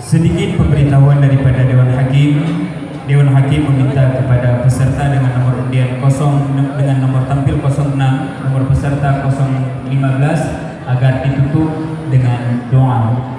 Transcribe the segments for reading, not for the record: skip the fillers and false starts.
Sedikit pemberitahuan daripada Dewan Hakim. Dewan Hakim meminta kepada peserta dengan nomor undian 0 dengan nomor tampil 06, nomor peserta 015 agar ditutup dengan doa.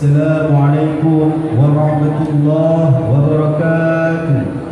Assalamualaikum warahmatullahi wabarakatuh.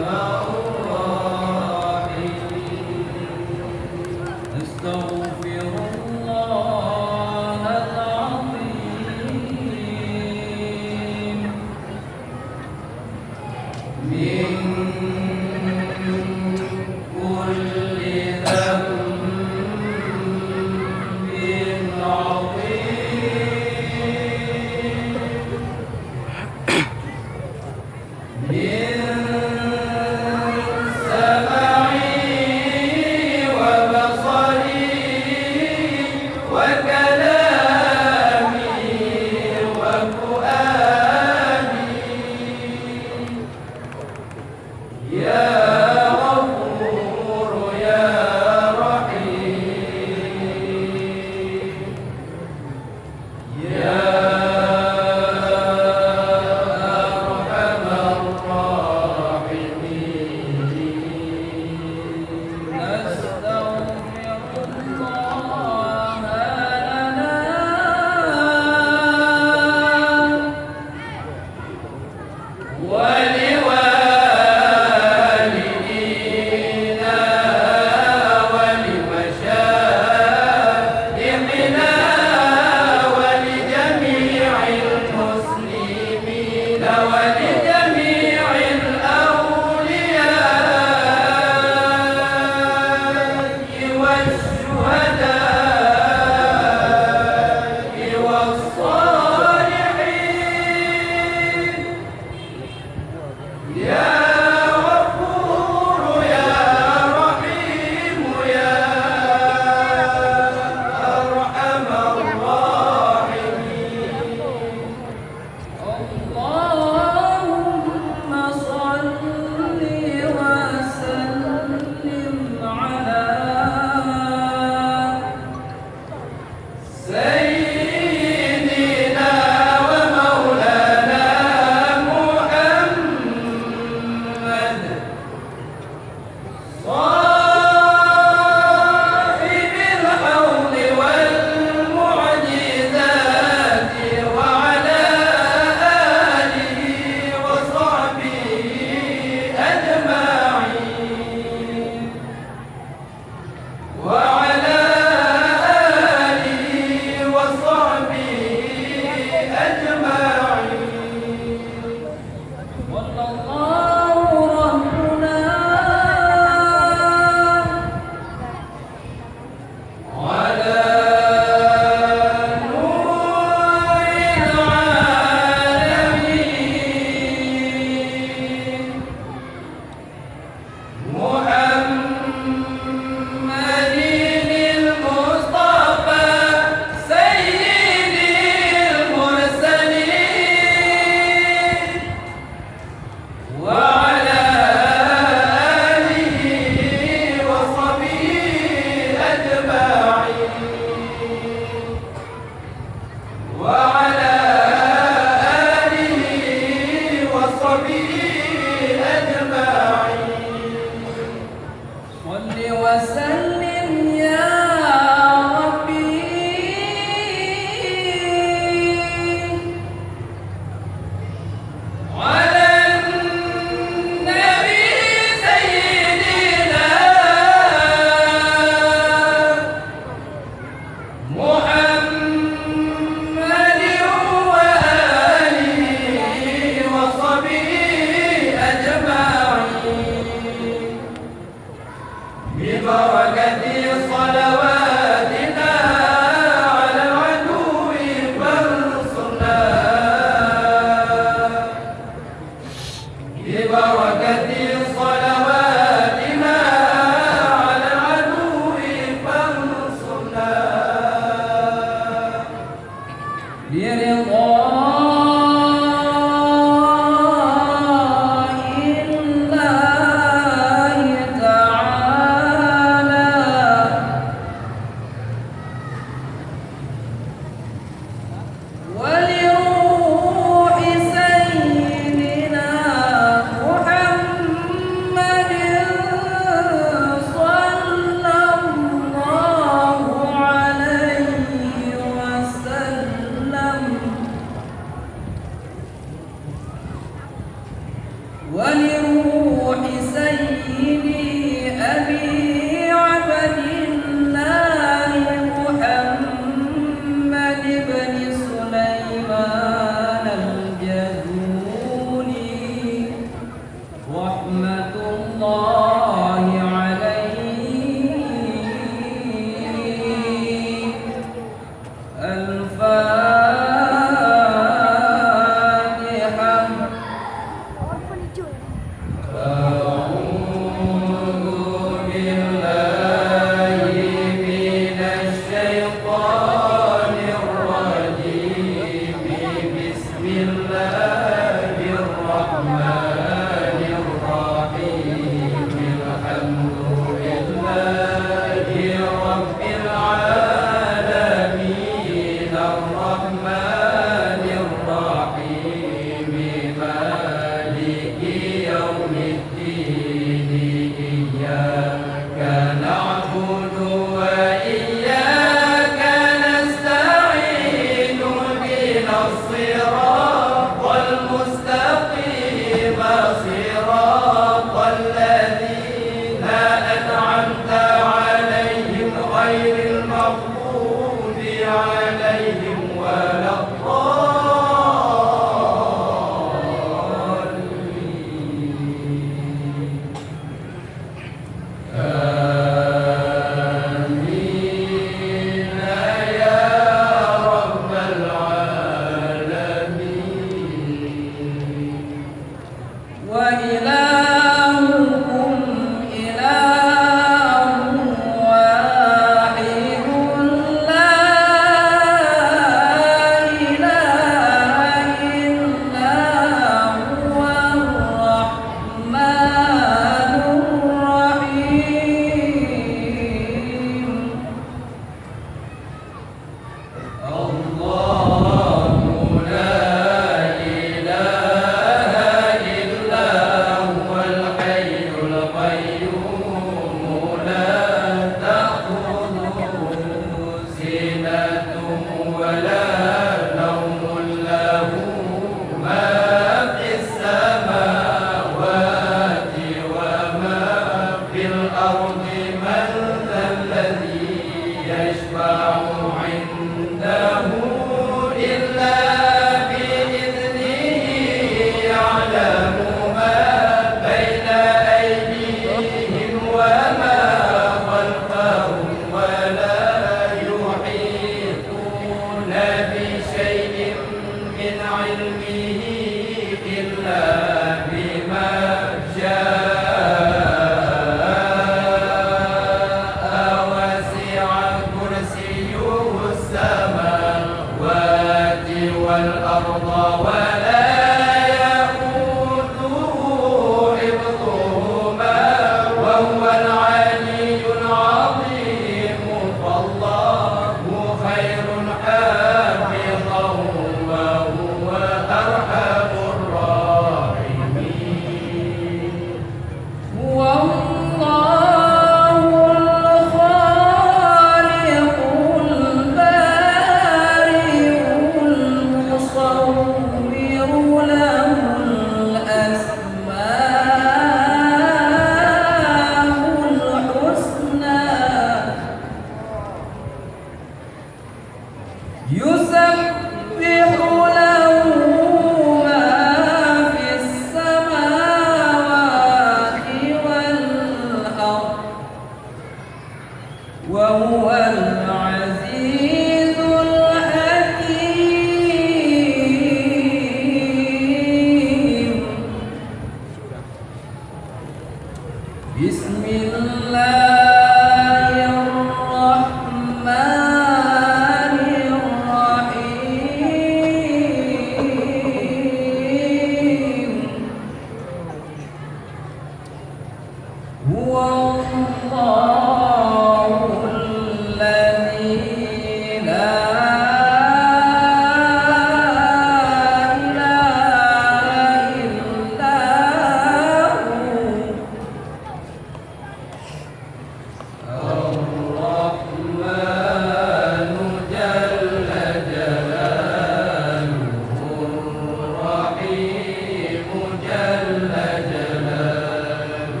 جل جلاله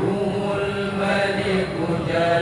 الملك جل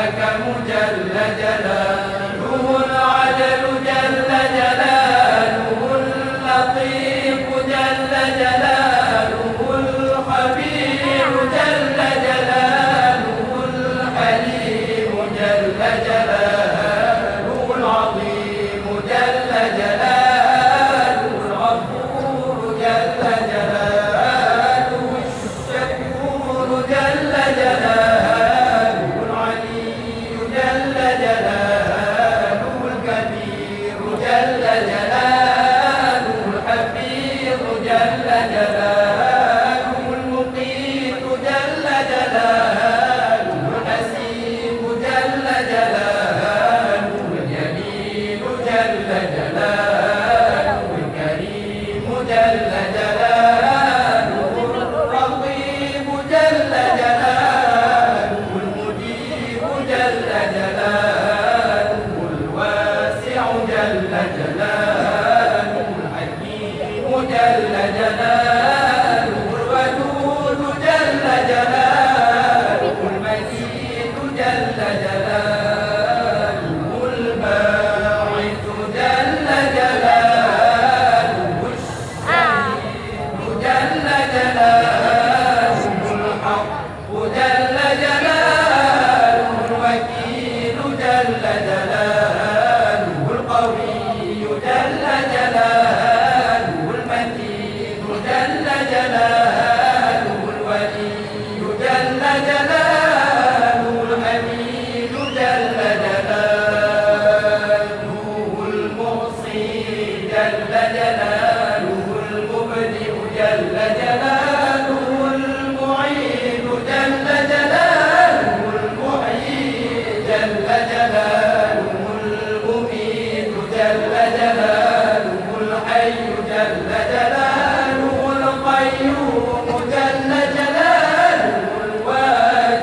الحكم جل جلاله العدل جل جلاله اللطيف جل جلاله الخبير جل جلاله الحليم جل جلاله العظيم جل جلاله الغفور جل جلاله الشكور جل جلاله العلي جل جلاله الكبير جل جلاله الحفيظ جل جلاله المقيت جل جلاله الحسيب جل جلاله الجليل جل جلاله الكريم جل جلاله الرقيب جل جلاله المجيب جل جلاله الواسع جل جلاله الحكيم جل جلاله الودود جل جلاله المجيد جل جلاله الباعث جل جلاله الشهيد جل جلاله الحق جل جلاله الوكيل جل جلاله القوي جل جلاله المتين جل جلاله الولي جل جلاله الحميد جل جلاله المحصي جل جلاله المبدئ جل جلاله المعيد جل جلاله المحيي جل جلاله المميت جل جلاله الحي جل جلاله القيوم جل جلاله الواجد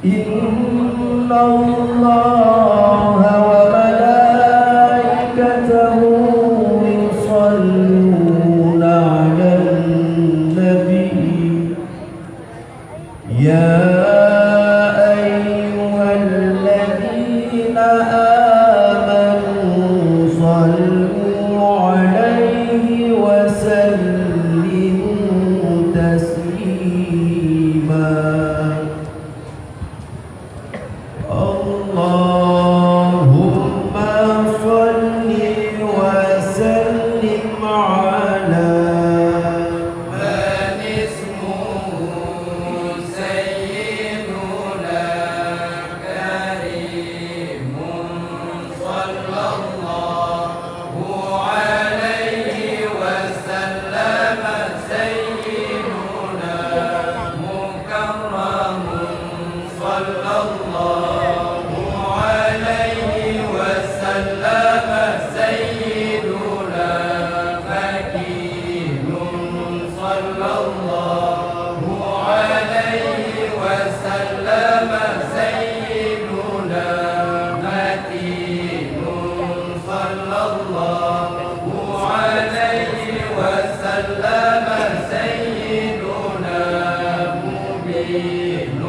إن الله وملائكته يصلون على النبي يا أيها الذين آمنوا صلوا عليه وسلموا تسليما اللهم صل وسلم على من اسمه سيدنا كريم صلى الله عليه وسلم سيدنا مكرم صلى الله عليه وسلم سيدنا مكين صلى الله عليه وسلم سيدنا متين صلى الله عليه وسلم سيدنا مبين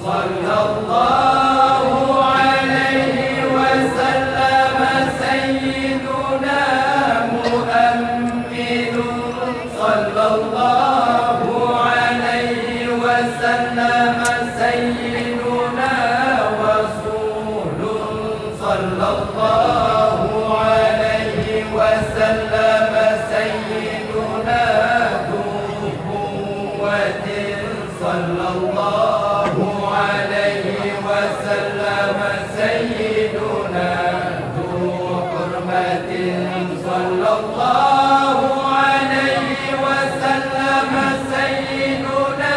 صلى الله عليه وسلم سيدنا مؤمن صلى الله عليه وسلم سيدنا رسول صلى الله عليه وسلم سيدنا ذو قوة صلى الله عليه وسلم سيدنا ذو حرمة صلى الله عليه وسلم سيدنا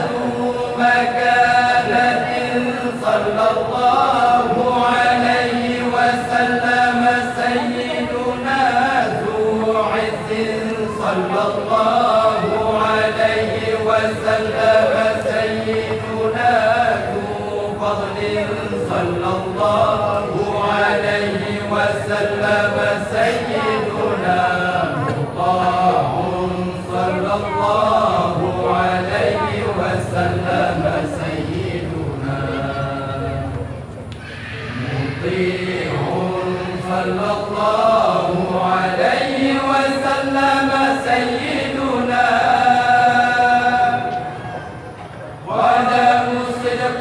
ذو مكانة صلى الله عليه وسلم سيدنا ذو عز صلى الله عليه وسلم سيدنا ذو فضل صلى الله عليه وسلم سيدنا مطاع صلى الله عليه وسلم سيدنا مطيع صلى الله عليه وسلم سيدنا قدم صدق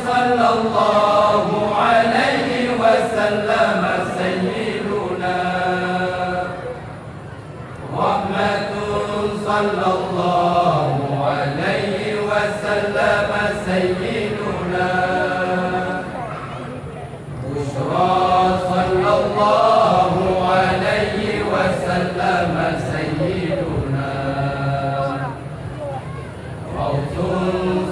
صلى الله عليه وسلم سيدنا رحمة صلى الله عليه وسلم سيدنا بشرى صلى الله عليه وسلم سيدنا روض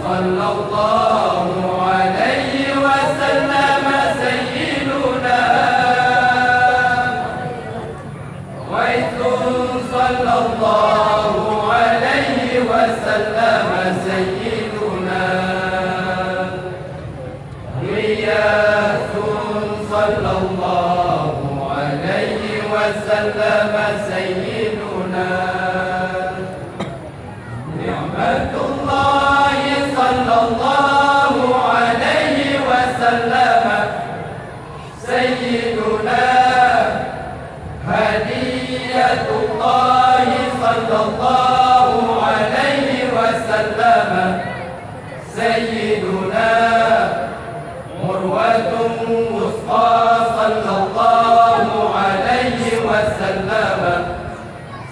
صلى الله عليه وسلم سيدنا غيث صلى الله عليه وسلم سيدنا غياث صلى الله عليه وسلم سيدنا نعمة الله صلى الله عليه وسلم سيدنا هدية الله صلى الله عليه وسلم سيدنا مروة وسطى صلى الله عليه وسلم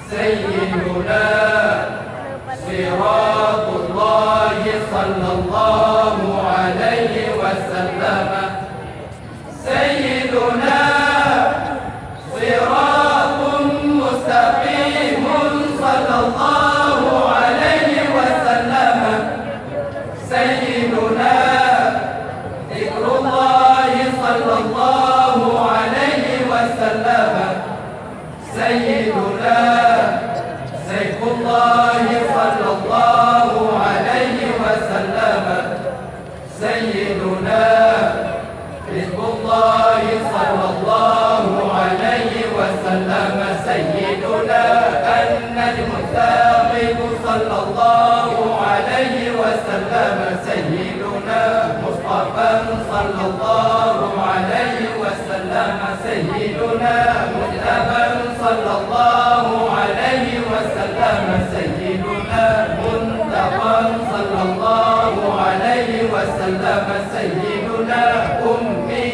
سيدنا صراط الله صلى الله عليه وسلم سيدنا صراط مستقيم صلى الله عليه وسلم سيدنا ذكر الله صلى الله عليه وسلم سيدنا سيف الله صلى الله عليه وسلم صلى الله عليه وسلم سيدنا مصطفى صلى الله عليه وسلم سيدنا مجتبى صلى الله عليه وسلم سيدنا منتقى صلى الله عليه وسلم سيدنا أمي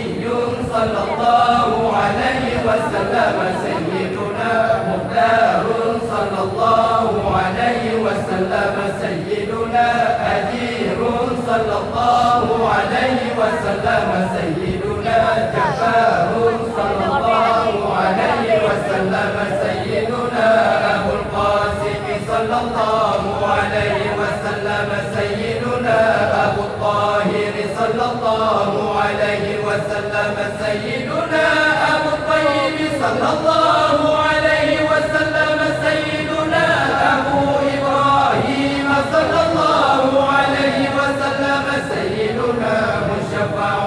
صلى الله عليه وسلم سيدنا مختار صلى الله عليه وسلم سيدنا أجير صلى الله عليه وسلم سيدنا جبار صلى الله عليه وسلم سيدنا أبو القاسم صلى الله عليه وسلم سيدنا أبو الطاهر صلى الله عليه وسلم سيدنا أبو الطيب صلى الله عليه وسلم سيدنا أبو إبراهيم صلى الله عليه وسلم سيدنا مشفع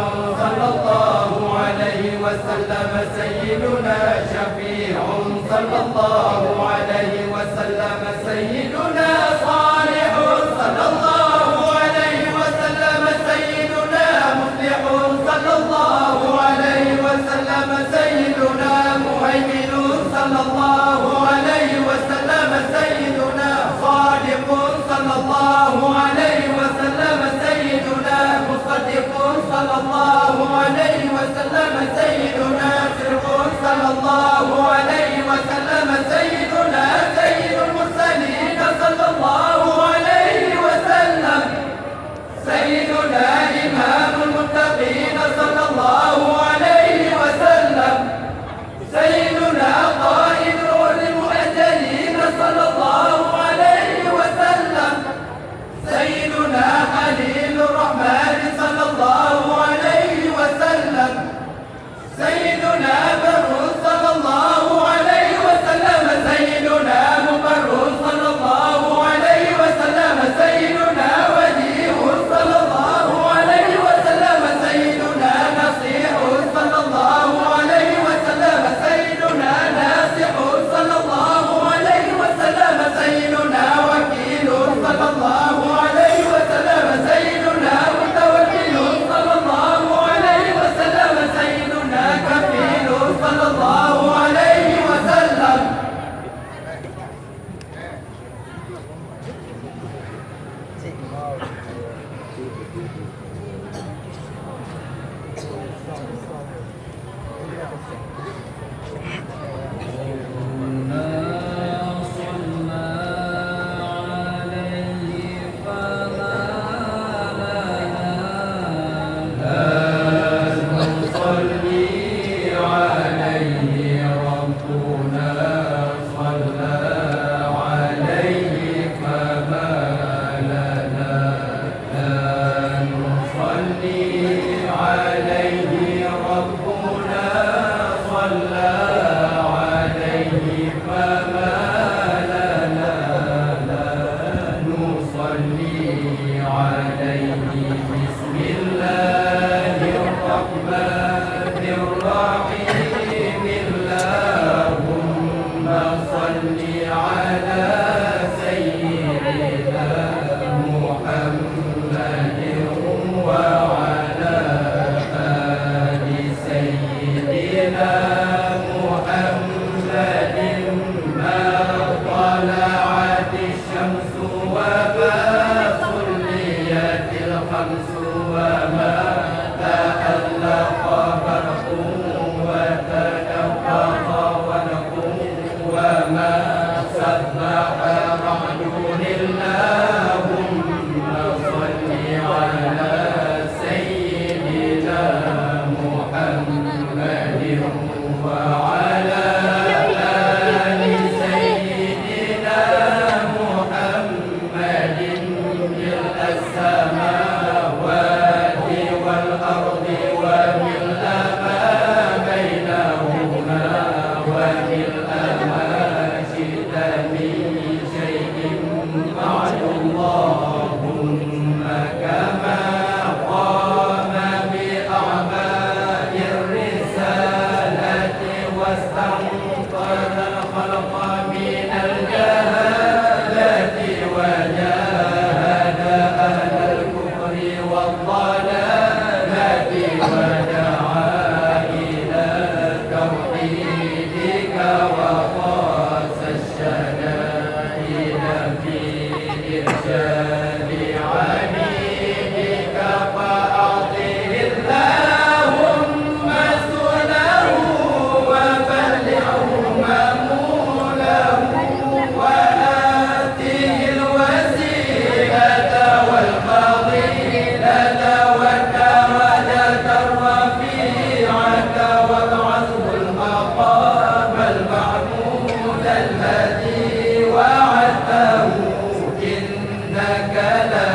صلى الله عليه وسلم سيدنا شفيع صلى الله عليه وسلم سيدنا صالح صلى الله عليه وسلم سيدنا مفلح صلى الله عليه وسلم سيدنا مهيمن صلى الله عليه وسلم سيدنا صادق صلى الله عليه وسلم سيدنا مصدق صلى الله عليه وسلم سيدنا سرق صلى الله عليه وسلم سيدنا سيد المرسلين صلى الله عليه وسلم سيدنا إمام المتقين صلى الله عليه وسلم سيدنا قائد المؤجلين صلى الله عليه وسلم سيدنا خليل الرحمن صلى الله عليه وسلم سيدنا بر صلى الله عليه وسلم سيدنا مبر صلى الله عليه وسلم سيدنا وجيه صلى الله عليه وسلم سيدنا نصيح صلى الله عليه وسلم سيدنا ناصح صلى الله عليه وسلم سيدنا وكيل صلى الله عليه وسلم سيدنا متوكل صلى الله عليه وسلم سيدنا كفيل صلى الله عليه وسلم إنك لا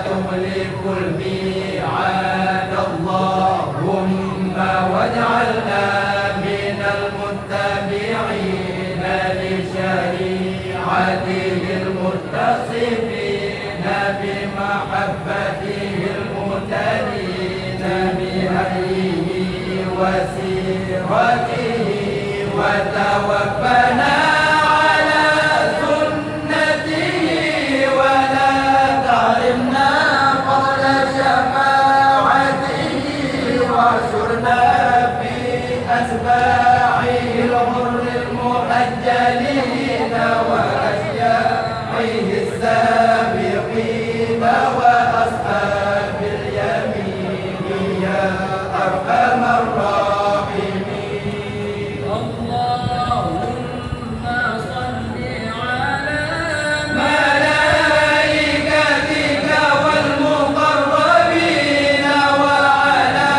تخلف الميعاد اللهم واجعلنا من المتبعين لشريعته المتصفين بمحبته المهتدين بهديه وسيرته وتوفنا على سنته ولا تحرمنا فضل شفاعته واحشرنا في أتباعه الغر المحجلين وأشياعه السابقين وأصحاب اليمين يا أرحم الراحمين. اللهم صل على ملائكتك والمقربين وعلى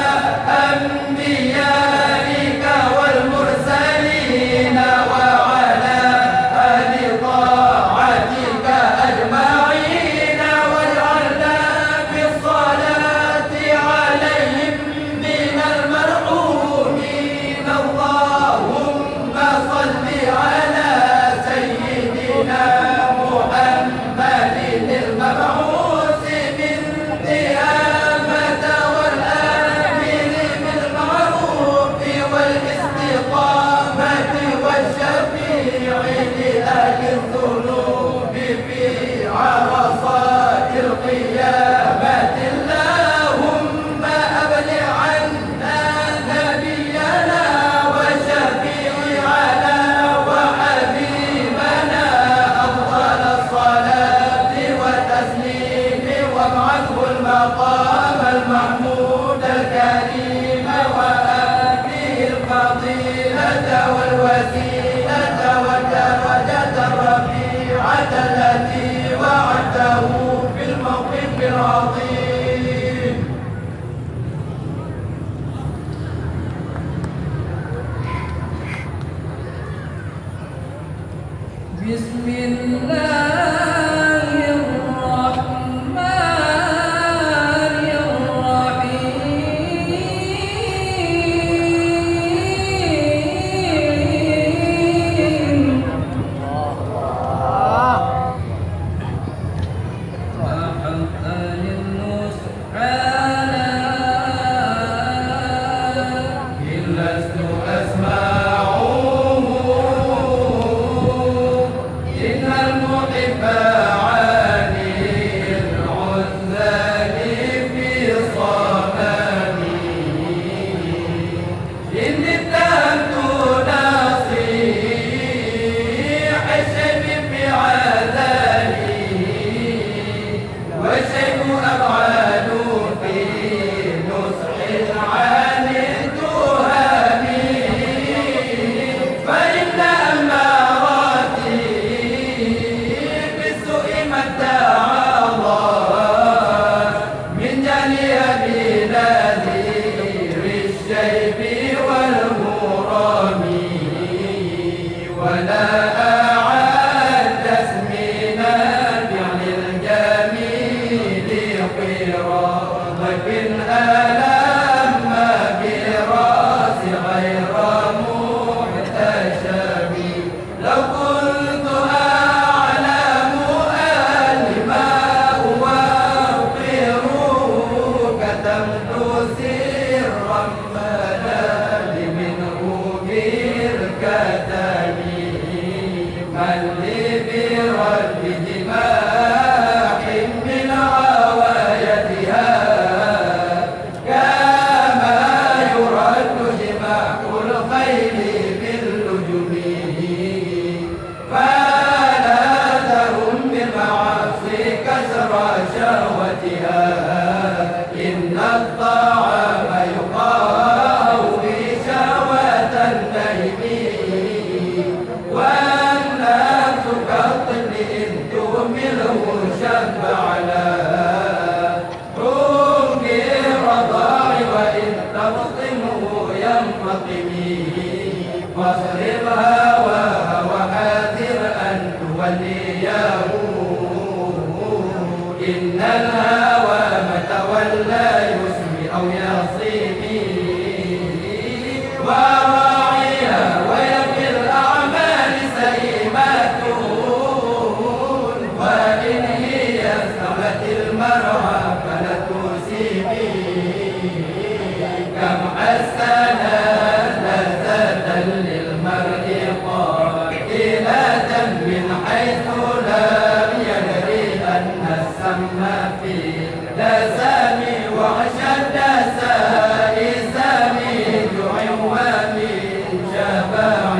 أنبيائك والمرسلين وعلى أهل طاعتك أجمعين واجعلنا بالصلاة عليهم من المرحومين. اللهم صل على سيدنا محمد المبعوث بالقيامة والآمر بالمعروف والاستقامة والشفيع لأهل الذنوب في عرصات القيامة. اللهم أبلغ عنا نبينا وشفيعنا وحبيبنا أفضل الصلاة والتسليم وابعثه المقام المحمود الكريم وآته الفضيلة والوسيلة والدرجة الرفيعة التي وعدته في الموقف العظيم. بسم الله الرحمن الرحيم. وحق للنصح إن لست أسمعه إن المحب عالي العزال في صمامي إن اتهمت نصيح الشيب في عذابي والشيب أبعد في نصح عن التهم فإن أماراتي بالسوء ما ادعى الله من جانها بنذير الشيب والهرم ولا أعد اسمنا الفعل الجميل قراضة ألم براس غير محتشم لو كنت أعلم أن ما أوقره كتمت سرا ملال منه بالكتم من لي برد جماح من عوايتها كما يرد جماح الخيل باللجم فلا تهم بالمعاصي كسر شهوتها إن الطعام يقاوي شهوة النهم والنفس كالطفل إن تهمله شب على حب الرضاع وإن تفطمه ينفطم فاصرفها وحاذر أن توليه إن الهوى ما تولى يسمي أو يصيبي وراعيها وهي في الأعمال سئيمات وإن هي استوت المرعى فلا تسيبي كم حسنا لذة للمرء قائلة من حيث لم يدري أن السم في لسان وأشد سائسام جوع ومن شبع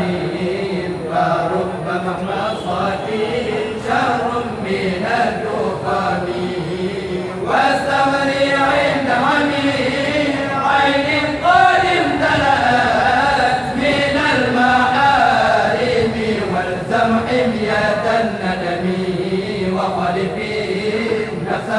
فرب محمصة شر من الدخان واستمري عند عمير عين قد امتلأت من المحارم والزم حمية الندم وخلفي نفس